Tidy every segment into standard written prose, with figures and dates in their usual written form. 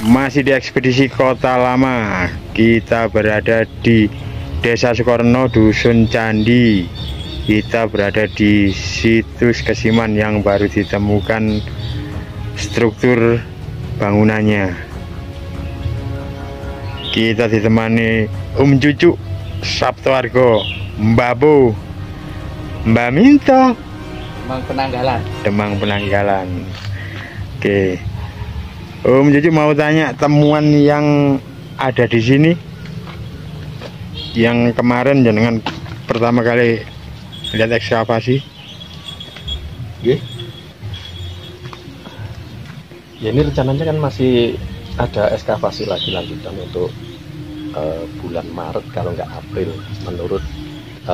Masih di ekspedisi Kota Lama. Kita berada di Desa Sukorno, Dusun Candi. Kita berada di situs Kesiman yang baru ditemukan struktur bangunannya. Kita ditemani Cucu, Sabtoargo, Mbak Bu, Mbak Minto, Demang Penanggalan. Oke, Cucu mau tanya temuan yang ada di sini, yang kemarin jenengan pertama kali lihat ekskavasi. Ya, ini rencananya kan masih ada ekskavasi lagi lanjutan untuk bulan Maret kalau nggak April, menurut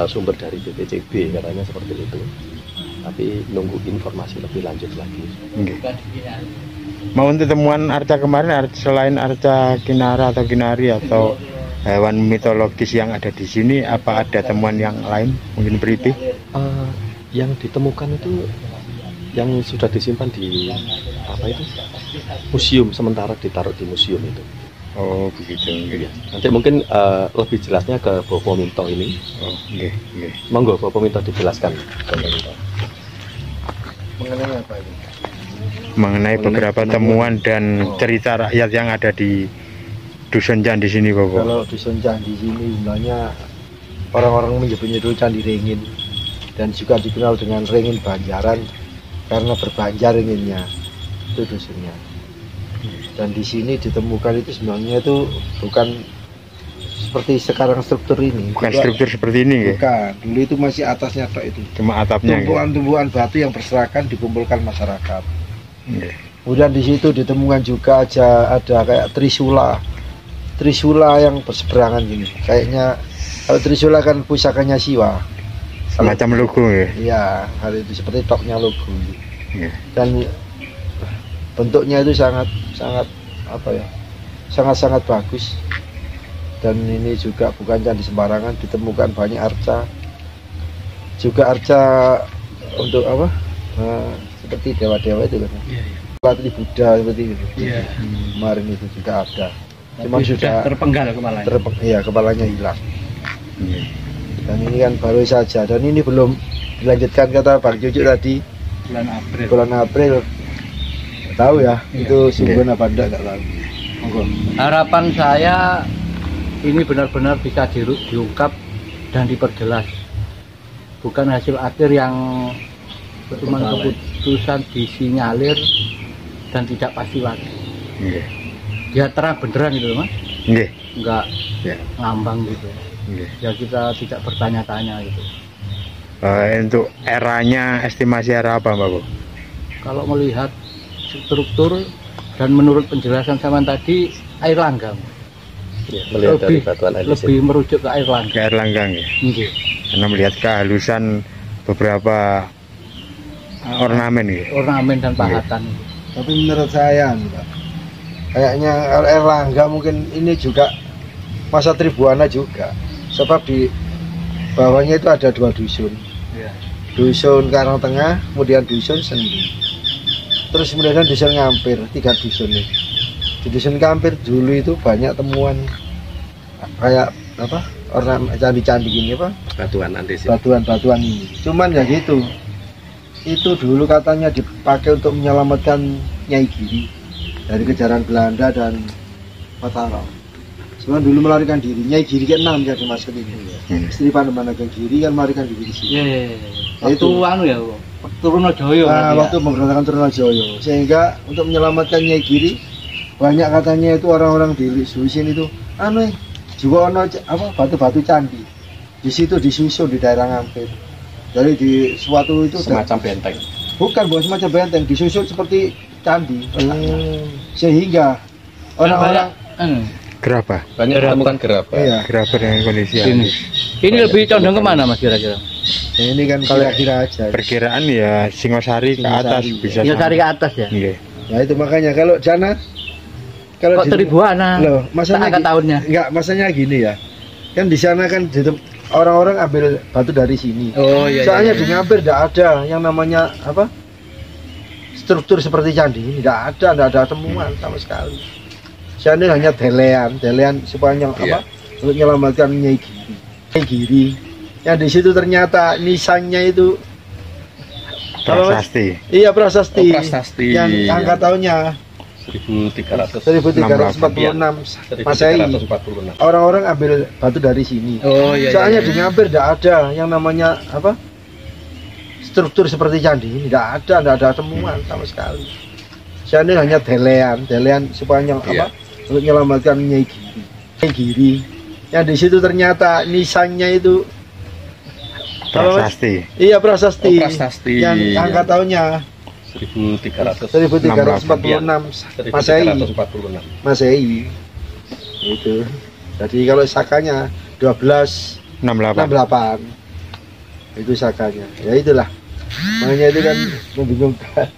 sumber dari BPCB katanya seperti itu. Tapi nunggu informasi lebih lanjut lagi. Mau untuk temuan arca kemarin, selain arca kinara atau kinari atau hewan mitologis yang ada di sini, apa ada temuan yang lain, mungkin beriti? Yang ditemukan itu yang sudah disimpan di apa itu, museum, sementara ditaruh di museum itu. Oh begitu. Ya. Nanti mungkin lebih jelasnya ke Bopo Minto ini. Oh okay. Monggo Bopo Minto dijelaskan. Mengenai apa ini? Mengenai beberapa temuan dan cerita rakyat yang ada di Dusun Candi sini, Bopo. Kalau Dusun Candi sini sebenarnya orang-orang menyebutnya dulu Candi Ringin, dan juga dikenal dengan Ringin Banjaran karena berbanjar ringinnya, itu dusunnya. Dan di sini ditemukan itu sebenarnya itu bukan seperti sekarang struktur ini. Bukan struktur seperti ini, bukan. Dulu itu masih atasnya tok itu. Cuma atapnya. Tumbuhan-tumbuhan batu yang berserakan dikumpulkan masyarakat. Kemudian di situ ditemukan juga ada kayak trisula yang berseberangan gini. Kayaknya kalau trisula kan pusakanya Siwa. Semacam logo ya? Iya, hal itu seperti toknya logo. Dan bentuknya itu sangat apa ya? Sangat bagus. Dan ini juga bukan candi sembarangan, ditemukan banyak arca. Juga arca untuk apa? Seperti dewa-dewa itu kan. Seperti Buddha seperti itu. Kemarin itu juga ada. Cuma sudah terpenggal kepalanya. Iya, kepalanya hilang. Dan ini kan baru saja, dan ini belum dilanjutkan kata Bang Cucu tadi bulan April. Tahu ya itu sumber apa enggak tahu. Harapan saya ini benar-benar bisa diungkap dan diperjelas, bukan hasil akhir yang cuma keputusan disinyalir dan tidak pasti lagi. Dia terang beneran gitu Mas, enggak ngambang gitu. Ya kita tidak bertanya-tanya gitu. Untuk eranya, estimasi era apa Mbak Bu? Kalau melihat struktur dan menurut penjelasan sama tadi, air langgam. Ya, melihat dari batuan lebih merujuk ke air langgang. Ke air langgang ya? Karena melihat kehalusan beberapa ornamen ya? Ornamen dan pahatan. Tapi menurut saya Mbak, kayaknya air langgang mungkin ini juga masa Tribuana juga. Sebab di bawahnya itu ada 2 dusun. Dusun Karangtengah, kemudian dusun Sendi. Terus kemudian dusun Ngampir, 3 dusun ini. Di dusun Ngampir dulu itu banyak temuan kayak apa? Ornamen candi-candi gini apa? Batuan ini. Cuman ya gitu. Itu dulu katanya dipakai untuk menyelamatkan Nyai Giri dari kejaran Belanda dan Mataram. Cuman dulu melarikan diri. Nyai Giri ke-6 jadi masuk ini. Istri Panembahan Giri kan melarikan diri di sini. Nah, itu anu ya, Trunojoyo. Waktu pemberontakan Trunojoyo. Sehingga untuk menyelamatkan Nyai Giri, banyak katanya itu orang-orang di sini itu juga ono apa batu-batu candi. Di situ disusun di daerah Ngampir. Jadi di suatu itu semacam benteng. Bukan semacam benteng, disusun seperti candi. Sehingga orang-orang gerabah. Banyak ditemukan gerabah. Iya. Gerabah dengan kondisi ini lebih condong kemana Mas kira-kira? Ini kan kira-kira aja. Perkiraan ya Singosari ke atas bisa. Singosari ke atas ya. Nah itu makanya kalau sana kalau Tribuana loh, masanya tahunnya. Enggak, masanya gini ya. Kan di sana kan orang-orang ambil batu dari sini. Soalnya di Ngampir tidak ada yang namanya apa? Struktur seperti candi ini tidak ada temuan sama sekali. Saya hanya delean supaya apa? Untuk menyelamatkan Nyai Giri. Yang di situ ternyata nisannya itu prasasti. Iya, prasasti. Prasasti. Yang angka tahunnya 1346 Masehi. Orang-orang ambil batu dari sini. Soalnya di Nyampir tidak ada yang namanya apa? Struktur seperti candi ini tidak ada temuan sama sekali. Saya hanya delean supaya apa? Untuk menyelamatkan Nyai Giri. Yang di situ ternyata nisannya itu prasasti. Iya, prasasti. Prasasti. Yang angka tahunnya 1346 Masehi. Itu. Jadi kalau sakanya 1268. Itu sakanya. Ya itulah. Makanya itu kan membingungkan.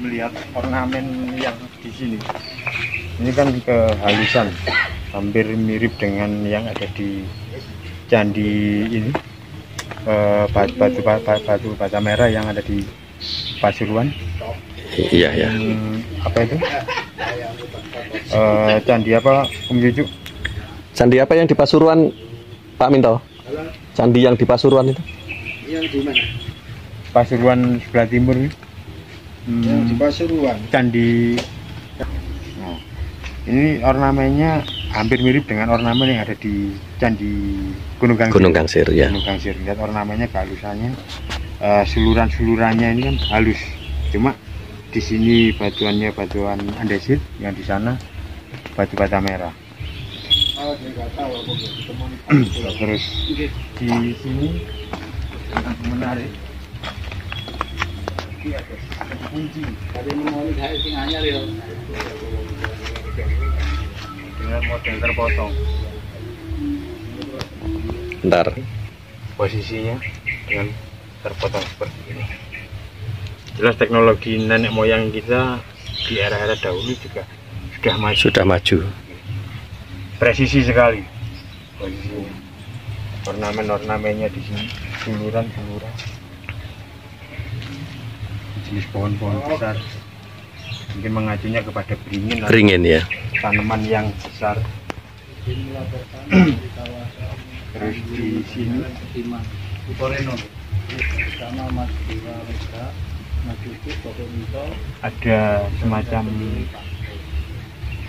Melihat ornamen yang di sini. Ini kan kehalusan, hampir mirip dengan yang ada di candi ini. Batu bata merah yang ada di Pasuruan. Iya ya. Apa itu? Candi apa, Om Jujuk? Candi apa yang di Pasuruan, Pak Minto? Candi yang di Pasuruan itu? Yang di mana? Pasuruan sebelah timur. Yang di Pasuruan. Candi. Nah, ini ornamennya hampir mirip dengan ornamen yang ada di Candi Gunung Gangsir. Ya. Gunung Gangsir. Lihat ornamennya, kehalusannya, suluran-sulurannya ini kan halus. Cuma di sini batuannya batuan andesit, yang di sana batu bata merah. Terus di sini menarik. Ada kunci. Dengan model terpotong. Bentar. Posisinya dengan terpotong seperti ini. Jelas teknologi nenek moyang kita di era-era dahulu juga sudah maju. Presisi sekali posisinya. Ornamen-ornamennya di sini, suluran. Jenis pohon-pohon besar. Mungkin mengacunya kepada beringin Ya. tanaman yang besar. Terus di sini ada semacam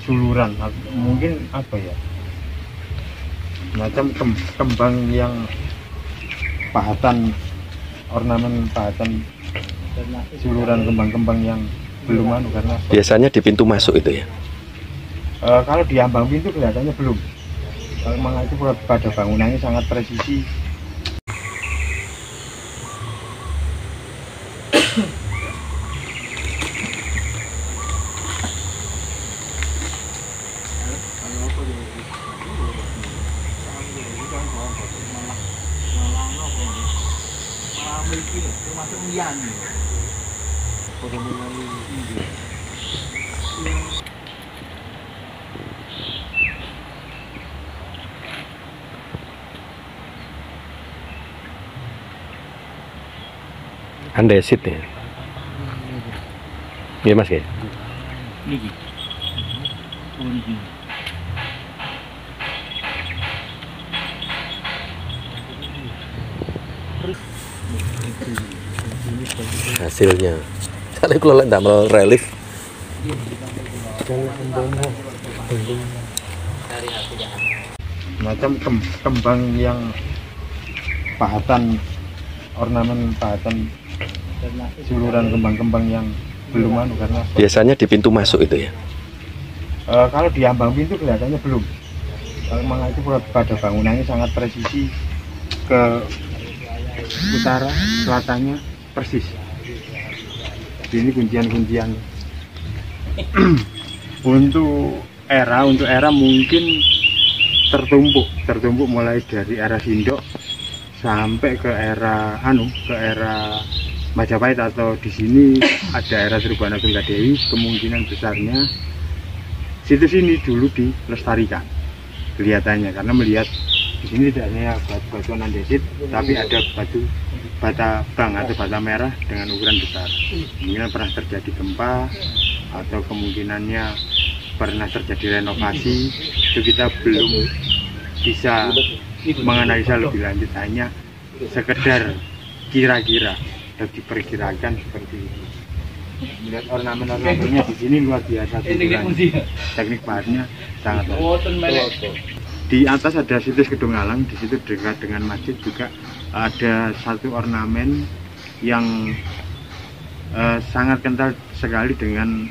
suluran, mungkin apa ya, semacam kembang yang pahatan, ornamen pahatan suluran kembang-kembang yang belum karena Biasanya di pintu masuk itu ya. Kalau di ambang pintu kelihatannya belum. Kalau memang itu pada bangunannya sangat presisi. Andesit ya. Iya Mas ya. Hasilnya. Cari kalau ndak mau relief. Macam kembang yang pahatan, ornamen pahatan suluran kembang-kembang yang belum karena Biasanya di pintu masuk itu ya. kalau di ambang pintu kelihatannya belum. Kalau memang itu pada bangunannya sangat presisi, ke utara selatannya persis. Ini kuncian-kuncian. Untuk era mungkin tertumpuk mulai dari era Sindok sampai ke era Majapahit, atau di sini ada era Serbana Tunggadewi. Kemungkinan besarnya situs ini dulu dilestarikan kelihatannya, karena melihat di sini tidak hanya batu-batuan andesit, tapi ada bata bang atau bata merah dengan ukuran besar. Mungkin pernah terjadi gempa, atau kemungkinannya pernah terjadi renovasi, itu kita belum bisa menganalisa lebih lanjut, hanya sekedar kira-kira dan diperkirakan seperti itu. Melihat ornamen-ornamennya di sini luar biasa, teknik bahannya sangat bagus. Di atas ada situs Gedung Alang, di situ dekat dengan masjid juga ada satu ornamen yang sangat kental sekali dengan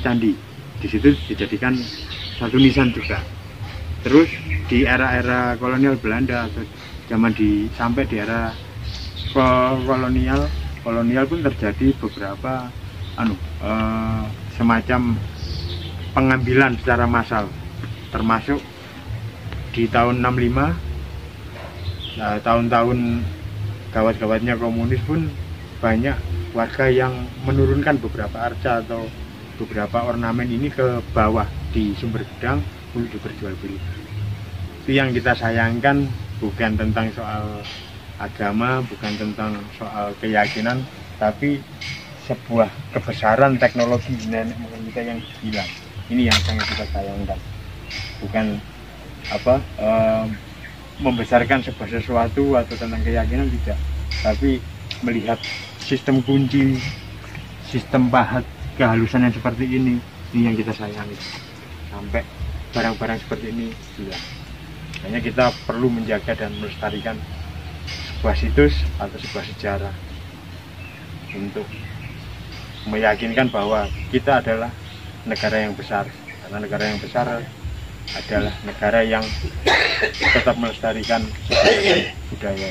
candi. Di situ dijadikan satu nisan juga. Terus di era-era kolonial Belanda atau sampai di era kolonial pun terjadi beberapa semacam pengambilan secara massal, termasuk di tahun 65, tahun-tahun gawat-gawatnya komunis pun banyak warga yang menurunkan beberapa arca atau beberapa ornamen ini ke bawah di sumber gedang untuk diperjualbelikan. Itu yang kita sayangkan, bukan tentang soal agama, bukan tentang soal keyakinan, tapi sebuah kebesaran teknologi nenek moyang kita yang hilang. Ini yang sangat kita sayangkan, bukan membesarkan sebuah sesuatu atau tentang keyakinan, tidak, tapi melihat sistem kunci, sistem pahat, kehalusan yang seperti ini yang kita sayangi. Sampai barang-barang seperti ini hilang. Hanya kita perlu menjaga dan melestarikan sebuah situs atau sebuah sejarah untuk meyakinkan bahwa kita adalah negara yang besar, karena negara yang besar adalah negara yang tetap melestarikan budaya.